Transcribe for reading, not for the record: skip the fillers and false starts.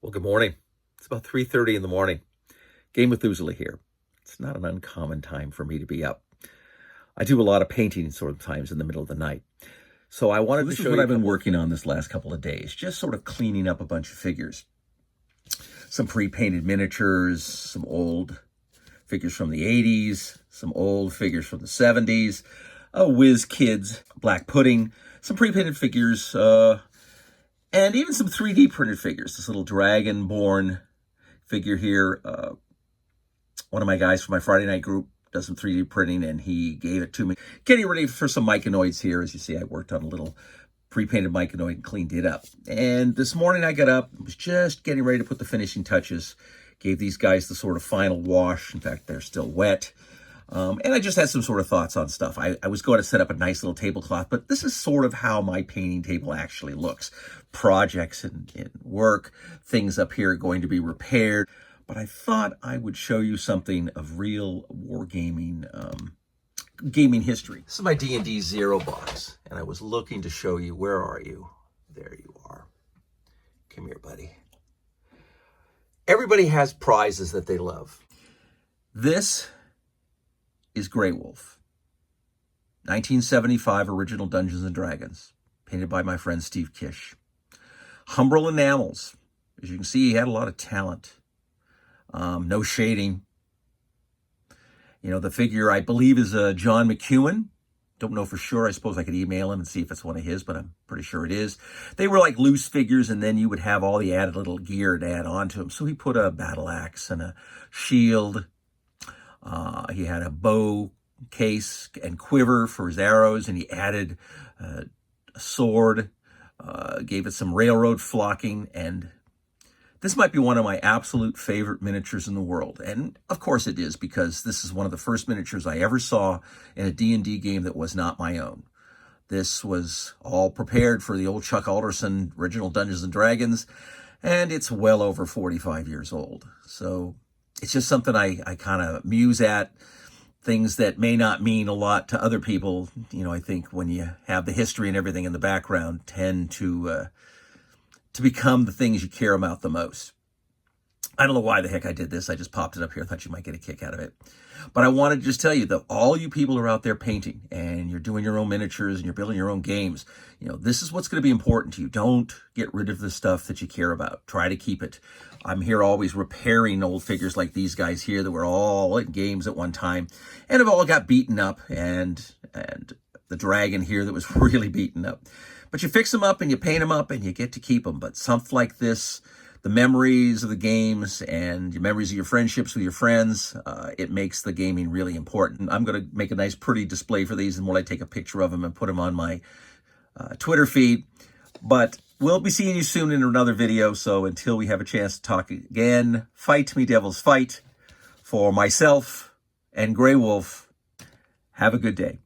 Well, good morning. It's about 3:30 in the morning. Game Methuselah here. It's not an uncommon time for me to be up. I do a lot of painting sometimes in the middle of the night. So I wanted to show you what I've been working on this last couple of days, just sort of cleaning up a bunch of figures. Some pre-painted miniatures, some old figures from the 80s, some old figures from the 70s, Whiz Kids, Black Pudding, some pre-painted figures, and even some 3D printed figures. This little Dragonborn figure here. One of my guys from my Friday night group does some 3D printing, and he gave it to me. Getting ready for some Myconoids here. As you see, I worked on a little pre-painted Myconoid and cleaned it up. And this morning I got up, was just getting ready to put the finishing touches. Gave these guys the sort of final wash. In fact, they're still wet. And I just had some sort of thoughts on stuff. I was going to set up a nice little tablecloth, but this is sort of how my painting table actually looks. Projects and work, things up here are going to be repaired. But I thought I would show you something of real wargaming gaming history. This is my D&D Zero box, and I was looking to show you. Where are you? There you are. Come here, buddy. Everybody has prizes that they love. This is Grey Wolf, 1975 original Dungeons & Dragons, painted by my friend Steve Kish. Humbrol enamels. As you can see, he had a lot of talent. No shading. You know, the figure, I believe, is John McEwen. Don't know for sure. I suppose I could email him and see if it's one of his, but I'm pretty sure it is. They were like loose figures, and then you would have all the added little gear to add on to them. So he put a battle axe and a shield. He had a bow case and quiver for his arrows, and he added a sword, gave it some railroad flocking, and this might be one of my absolute favorite miniatures in the world. And of course it is, because this is one of the first miniatures I ever saw in a D&D game that was not my own. This was all prepared for the old Chuck Alderson original Dungeons & Dragons, and it's well over 45 years old. So it's just something I kind of muse at, things that may not mean a lot to other people. You know, I think when you have the history and everything in the background, tend to become the things you care about the most. I don't know why the heck I did this. I just popped it up here. I thought you might get a kick out of it. But I wanted to just tell you that all you people who are out there painting and you're doing your own miniatures and you're building your own games, you know, this is what's going to be important to you. Don't get rid of the stuff that you care about. Try to keep it. I'm here always repairing old figures like these guys here that were all in games at one time and have all got beaten up, and the dragon here that was really beaten up. But you fix them up and you paint them up and you get to keep them. But something like this, the memories of the games and your memories of your friendships with your friends, it makes the gaming really important. I'm going to make a nice pretty display for these, and when I take a picture of them and put them on my Twitter feed. But we'll be seeing you soon in another video. So until we have a chance to talk again, fight me devils fight. For myself and Grey Wolf, have a good day.